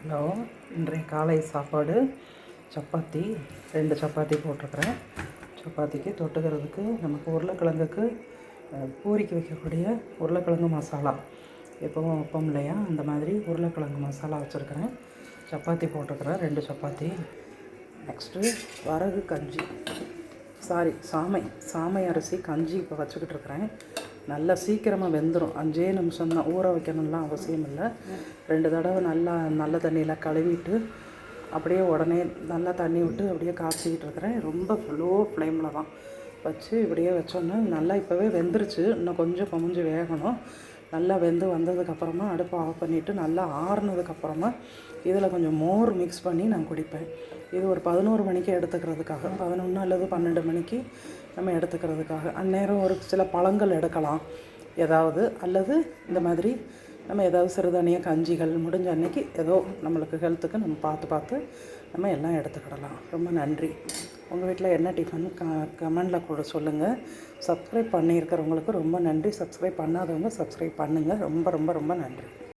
Hello, இன்றைய காலை சாப்பாடு சப்பாத்தி. 2 சப்பாத்தி போட்டிருக்கிறேன். சப்பாத்திக்கு தொட்டுக்கிறதுக்கு நமக்கு உருளைக்கிழங்குக்கு பூரிக்கு வைக்கக்கூடிய உருளைக்கிழங்கு மசாலா எப்போவும் வைப்போம் இல்லையா, அந்த மாதிரி உருளைக்கிழங்கு மசாலா வச்சுருக்கிறேன். சப்பாத்தி போட்டிருக்கிறேன், 2 சப்பாத்தி. நெக்ஸ்ட்டு வரகு கஞ்சி, சாமை அரிசி கஞ்சி இப்போ வச்சுக்கிட்டு இருக்கிறேன். நல்லா சீக்கிரமாக வெந்துடும். 5 நிமிஷம்தான், ஊற வைக்கணும்லாம் அவசியம் இல்லை. 2 தடவை நல்ல தண்ணியில் கழுவிட்டு அப்படியே உடனே நல்லா தண்ணி விட்டு அப்படியே காய்ச்சிக்கிட்டு இருக்கிறேன். ரொம்ப லோ ஃப்ளேமில் தான் வச்சு இப்படியே வச்சோன்னா நல்லா இப்போவே வெந்துருச்சு. இன்னும் கொஞ்சம் கொஞ்சம் வேகணும். நல்லா வெந்து வந்ததுக்கப்புறமா அடுப்பை ஆஃப் பண்ணிவிட்டு நல்லா ஆறுனதுக்கப்புறமா இதில் கொஞ்சம் மோர் மிக்ஸ் பண்ணி நான் குடிப்பேன். இது ஒரு 11 மணிக்கு எடுத்துக்கிறதுக்காக, 11 அல்லது 12 மணிக்கு நம்ம எடுத்துக்கிறதுக்காக. அந்நேரம் ஒரு சில பழங்கள் எடுக்கலாம் ஏதாவது, அல்லது இந்த மாதிரி நம்ம ஏதாவது சிறுதானிய கஞ்சிகள் முடிஞ்ச அன்னைக்கு ஏதோ நம்மளுக்கு ஹெல்த்துக்கு நம்ம பார்த்து நம்ம எல்லாம் எடுத்துக்கிடலாம். ரொம்ப நன்றி. உங்கள் வீட்டில் என்ன டிஃபன் கமெண்டில் கூட சொல்லுங்கள். சப்ஸ்கிரைப் பண்ணியிருக்கிறவங்களுக்கு ரொம்ப நன்றி. சப்ஸ்கிரைப் பண்ணாதவங்க சப்ஸ்கிரைப் பண்ணுங்கள். ரொம்ப ரொம்ப ரொம்ப நன்றி.